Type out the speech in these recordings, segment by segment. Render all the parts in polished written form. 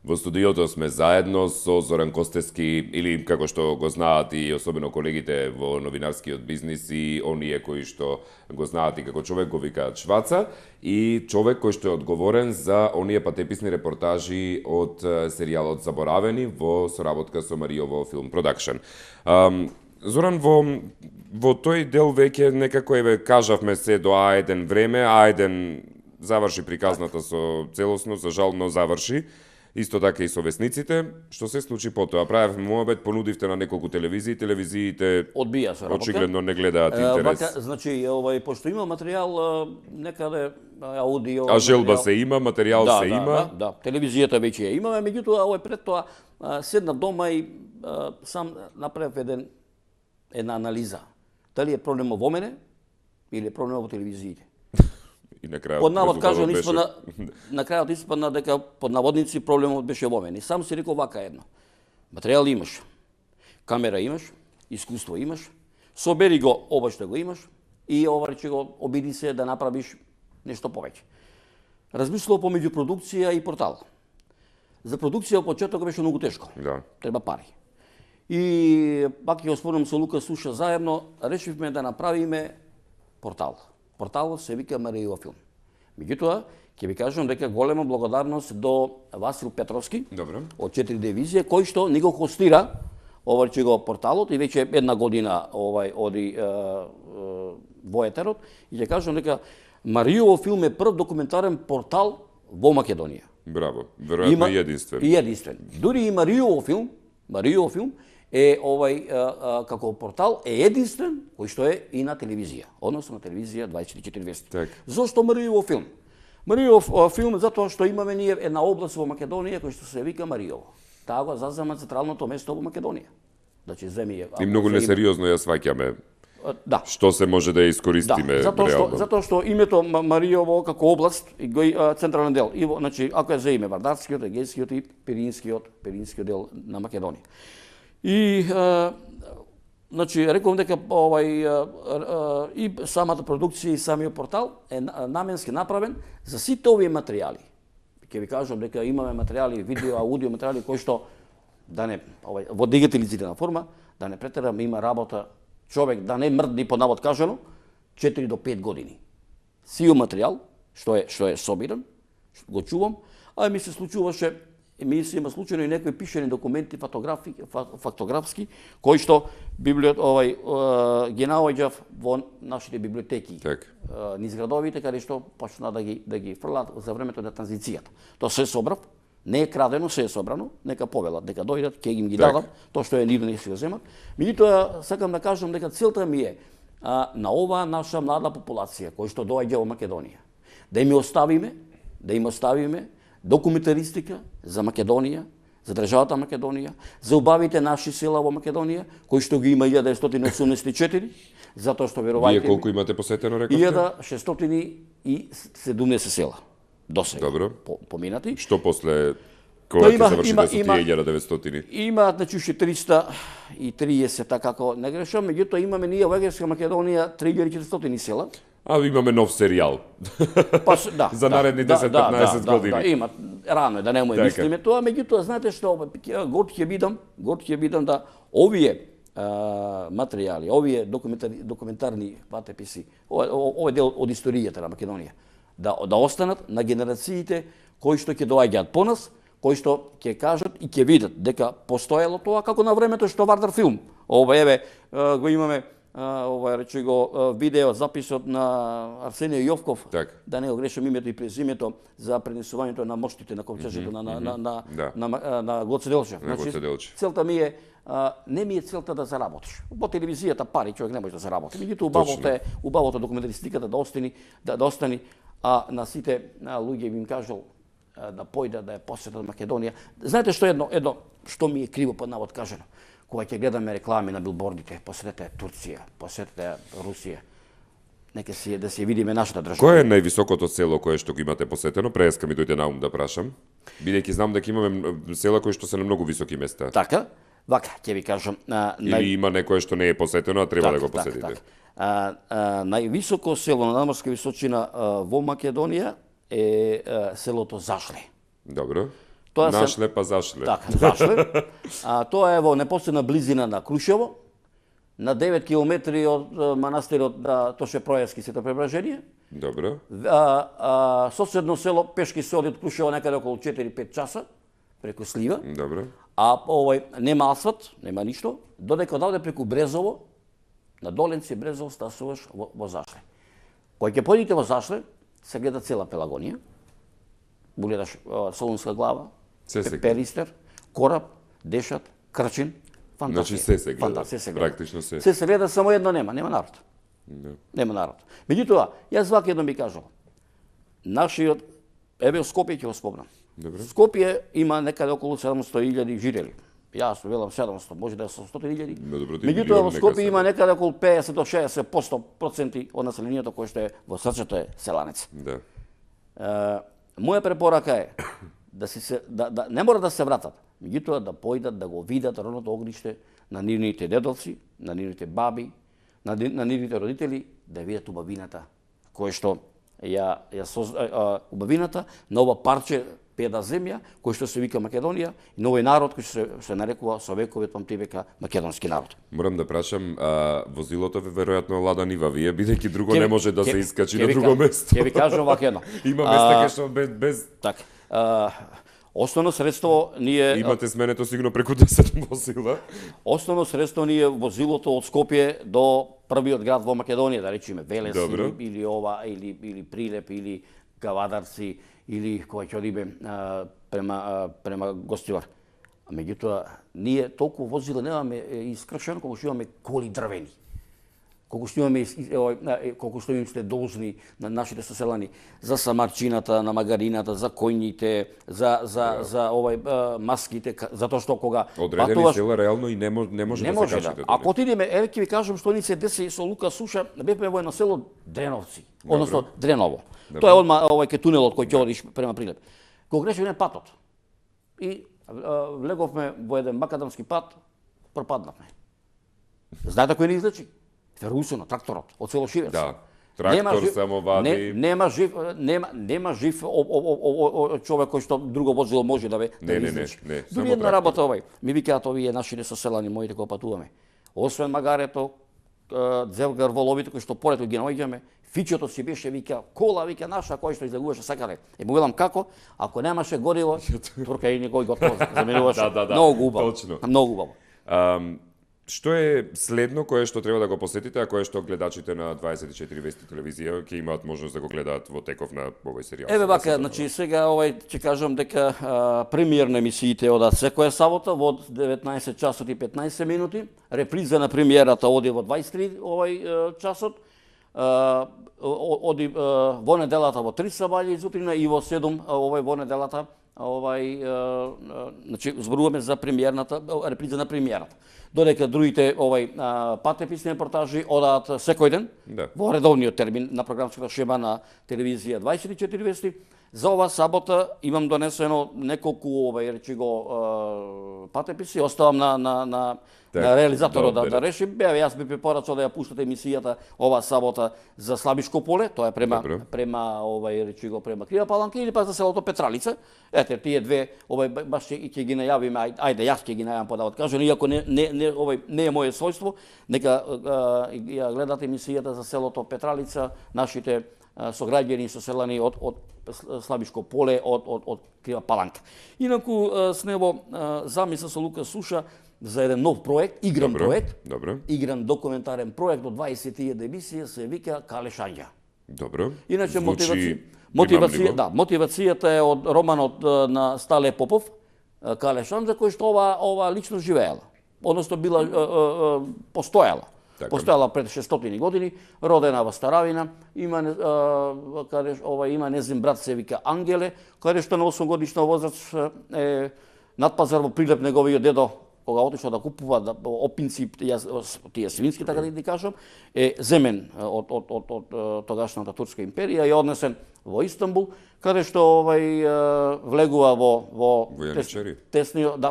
Во студиото сме заедно со Зоран Костески, или како што го знаат и особено колегите во новинарскиот бизнис и оние кои што го знаат и како човек го викаат Шваца, и човек кој што е одговорен за оние патеписни репортажи од серијалот Заборавени во соработка со Мариово Филм Продакшн. Зоран, во тој дел веќе некако еве кажавме се до А1 време, А1 заврши приказната со целосно, за жал, но заврши. Исто така и со весниците. Што се случи потоа? Правевме муабет, понудивте на неколку телевизии, телевизиите одбија се работа. очигледно не гледаат интерес. Значи, пошто има материјал некаде аудио. А желба се има, материјал се има. Да, телевизијата веќе ја имаме, меѓутоа пред тоа седна дома и сам направив една анализа. Дали е проблемот во мене или е проблемот во телевизиите? И на крајот Под навод кажа, беше... на крајот испадна дека под наводници проблемот беше во мене. Сам си рекол вака едно. Материјал имаш, камера имаш, искуство имаш, собери го ова што го имаш и рече го обиди се да направиш нешто повеќе. Размислував помеѓу продукција и портал. За продукција во почеток беше многу тешко. Да. Треба пари. И пак ќе го спомнам со Лука Суша заедно, решивме да направиме портал. Порталот се вика Мариово Филм. Меѓутоа, ќе ви кажам дека голема благодарност до Васил Петровски, Добро. од 4 дивизија, кој што ни го хостира че го порталот и веќе една година оди во етерот, и ќе кажам дека Мариово Филм е прв документарен портал во Македонија. Браво. Веројатно и единствен. И единствен. Дури и Мариово Филм е како портал е единствен кој што е и на телевизија, односно на телевизија 24 вести. Так. Зошто Мариово Филм? Мариово Филм затоа што имаме ние една област во Македонија која што се вика Мариово. Таа го зазема централното место во Македонија. Значи земје. И многу несериозно ја сваќаме. Да. Што се може да искористиме реално? Затоа што името Мариово како област и централен дел, значи ако ја земе Вардарскиот, Егејскиот и Пиринскиот дел на Македонија. И значи рекувам дека и самата продукција и самиот портал е наменски направен за сите овие материјали. Ќе ви кажам дека имаме материјали, видео, аудио материјали кои што да не во дигитализирана форма, да не претерам, има работа човек да не мрдни по навод кажано 4 до 5 години. Сио материјал што е собиран, го чувам, а ми се случуваше има случајно и некои пишени документи фактографски кои што ги наоѓав во нашите библиотеки. Низ градовите каде што почна да ги фрлат за времето на транзицијата. Тоа се собрав, не е крадено, се е собрано, нека повелат, дека дојдат, ќе им ги дадам, тоа што е нивно не си го земат. Меѓутоа сакам да кажам дека целта ми е на оваа наша млада популација кој што доаѓа во Македонија, да им оставиме документаристика за Македонија, за државата Македонија, за убавите наши села во Македонија, кои што ги има 1984, затоа што верувајте. Вие колку имате посетено, рековте? 1670 села до сега. Добро. Поминати. Што после кога ќе завршите со тие 1900? Има, значи, 330, така како не грешам, меѓутоа имаме ние во Егерска Македонија 3400 села. А имаме нов серијал. За наредните 10-15 години. Да, има. Рано е да не му мислиме тоа, меѓутоа знаете што, горд ќе бидам да овие материјали, овие документарни патеписи, овој дел од историјата на Македонија, да останат на генерациите кои што ќе доаѓаат по нас, кои што ќе кажат и ќе видат дека постоело тоа како на времето што Вардар Филм. Го имаме рече го видео записот на Арсениј Јовков, да не го грешам името и презимето, за пренесувањето на моштите на ковчежето на Гоце Делчев. Значи, целта ми е, не ми е целта да заработиш. Во телевизијата пари човек не може да заработи. Меѓутоа убавото документаристиката да остани, а на сите луѓе би им кажал да појдат да ја посетат Македонија. Знаете што едно што ми е криво под навод кажано? Кога ќе гледаме реклами на билбордите, посетете Турција, посетете Русија, нека си да се видиме нашата држава. Кој е највисокото село кое што го имате посетено? Преска ми дојде на ум да прашам. Бидејќи знам дека имаме села кои што се на многу високи места. Така, вака ќе ви кажам. Или има некое што не е посетено, а треба да го посетите. Највисоко село на надморска височина во Македонија е селото Зашле. Добро. Нашле па зашле. Така, зашле. Тоа е во непосредна близина на Крушево, на 9 километри од манастирот на Тоше Проевски Свето Преображение. Добро. Соседно село пешки се оди од Крушево некаде околу 4-5 часа преку Слива. Добро. А нема асфалт, нема ништо, додека одавде преку Брезово, на Доленци Брезово стасуваш во Зашле. Кога ќе појдете во Зашле, се гледа цела Пелагонија. Гледаш Солунска глава, Перистер, Кораб, Дешат, Крчин. Значи се гледа, практично се. Се гледа, само едно нема народ. Нема народ. Меѓутоа, јас вака едно би кажал. Нашиот, еве Скопје ќе го спомнам. Скопје има некаде околу 700.000 жители. Јас велам 700, може да е 100.000. Меѓутоа во Скопје има некаде околу 50 до 60% од населението кој што е во срцето е селанец. Да. Моја препорака е да не мора да се вратат, меѓутоа да појдат да го видат родното огниште на нивните дедовци, на нивните баби, на нивните родители, да видат убавината кој што убавината на ова парче педа земја, кој што се вика Македонија, и на овој народ кој што се нарекува со векови памти века македонски народ. Морам да прашам, возилото ве веројатно лада нива вие, бидејќи друго не може да се искачи на друго место. Ќе ви кажам вака едно. Има места кај што без Така. Основно средство ние имате сменето сигурно преку 10 возила. Основно средство ние возилото од Скопје до првиот град во Македонија, да речеме Велес или ова или Прилеп или Кавадарци или кој ќе одиме према Гостивар. А меѓутоа ние толку возила немаме искршено колку што имаме коли дрвени. Колку што им сте должни на нашите соселани за самарчината, на магарината, за коњите, за маските, затоа што кога одредени села реално и не може да се качите. Ако отидеме, еве ќе ви кажам што ни се деси со Лука Суша, бевме во едно село Дреновци, односно Дреново. Тоа е одма ке тунелот кој ќе одиш према Прилеп. Кога грешевме патот и влеговме во еден макадамски пат, пропаднавме. Знаете кој ни излечи? Ферусона, тракторот, од село Шивец. Да, трактор само вади. Нема жив човек кој што друго возило може да излечи. Дури една работа ми викаат овие нашите соселани, моите кои патуваме. Освен магарето, дзевгар воловите кои што порето ги наоѓаме, фичото си беше, вика, кола, вика, наша, кој што излегуваше сакале. Му велам како, ако немаше гориво, турка и никој готово заменуваше. Многу убаво. Многу убаво. Што е следно кое што треба да го посетите, а кое што гледачите на 24 Вести телевизија ќе имаат можност да го гледаат во теков на овој серијал? Еве вака, значи сега ќе кажам дека премиер на емисиите одат секоја сабота во 19 часот и 15 минути, реприза на премиерата оди во 23 часот, оди во неделата во 3 сабајле изутрина и во 7 во неделата значи зборуваме за премиерната реприза на премиерата. Додека другите патеписни репортажи одаат секој ден во редовниот термин на програмската шема на телевизија 24 Вести. За ова сабота имам донесено неколку речи го патеписи, оставам на реализаторот да реши. Јас би препорачал да ја пуштате емисијата ова сабота за Слабишко поле, тоа е према речи го према Крива Паланка или пак за селото Петралица. Ете тие две баш ќе ги најавиме, ајде јас ќе ги најавам по да откажам, иако не е моје својство, нека ја гледате емисијата за селото Петралица, нашите сограѓани и соселани од Слабишко поле, од Крива Паланка. Инаку с него замисла со Лука Суша за еден нов проект, игран проект, игран документарен проект од 21 емисија се вика Калешања. Добро. Иначе мотивацијата е од романот на Стале Попов, Калешања, кој што ова лично живеела, односно била постојала. Постојала пред 600 години, родена во Старавина, има незин брат се вика Ангеле, каде што на 8 годишна возраст е надпазар во Прилеп неговиот дедо, кога отишол да купува опинци, тие свински, така да ги кажам, е земен од тогашната Турска империја и однесен во Истанбул, каде што влегува во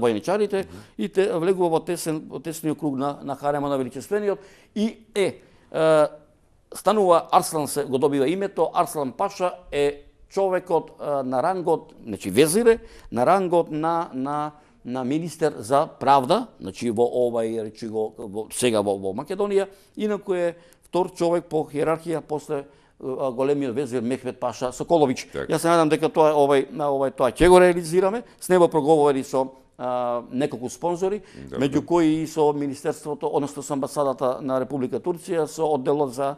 војничарите и влегува во тесниот круг на харема на величествениот и станува Арслан, се го добива името, Арслан Паша е човекот на рангот, значи везире, на рангот на министер за правда, значи во овај, речи го, сега во Македонија, инаку е втор човек по хиерархија после големиот везир Мехмет Паша Соколович. Јас се надам дека тоа тоа ќе го реализираме. С него проговори со неколку спонзори, меѓу кои и со Министерството, односно со амбасадата на Република Турција, со одделот за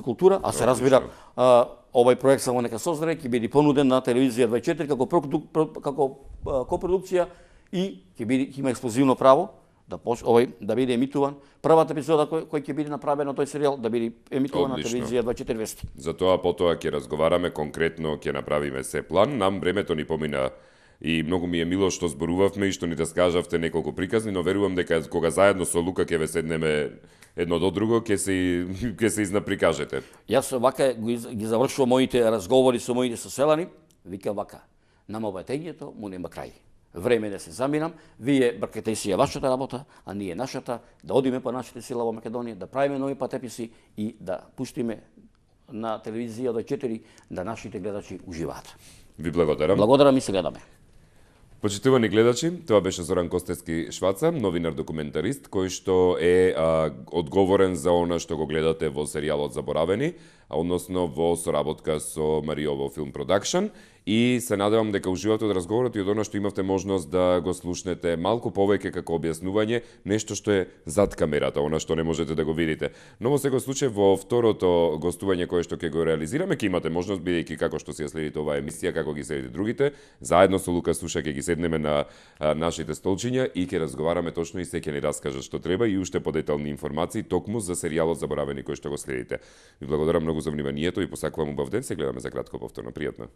култура, а се разбира, овај проект само нека созре, ќе биде понуден на телевизија 24 како копродукција и ќе има ексклузивно право да биде емитуван. Првата епизода кој ќе биде направен на тој серијал да биде емитуван на телевизија 24 вести. За тоа потоа ќе разговараме, конкретно ќе направиме се план. Нам времето ни помина и многу ми е мило што зборувавме и што ни раскажавте неколку приказни, но верувам дека кога заедно со Лука ќе ве седнеме едно до друго, ќе се изнаприкажете. Јас вака ги завршувам моите разговори со моите соселани, вика вака: нама обајтењето му нема крај. Време да се заминам, вие бркате си ја вашата работа, а ние нашата, да одиме по нашите села во Македонија, да правиме нови патеписи и да пуштиме на телевизија 4 да нашите гледачи уживаат. Ви благодарам. Благодарам и се гледаме. Почитувани гледачи, тоа беше Зоран Костевски Шваца, новинар документарист, кој што е одговорен за она што го гледате во серијалот Заборавени, односно во соработка со Мариово Film Production. И се надевам дека уживате од разговорот и од она што имавте можност да го слушнете малку повеќе како објаснување, нешто што е зад камерата, она што не можете да го видите. Но во секој случај во второто гостување кое што ќе го реализираме, ќе имате можност, бидејќи како што си ја следите оваа емисија, како ги следите другите, заедно со Лука Суша ќе ги седнеме на нашите столчиња и ќе разговараме точно и се ќе ни раскажа што треба и уште подетални информации токму за серијалот Заборавени кој што го следите. Ви благодарам многу за вниманието и посакувам убав ден, се гледаме за кратко повторно. Пријатно.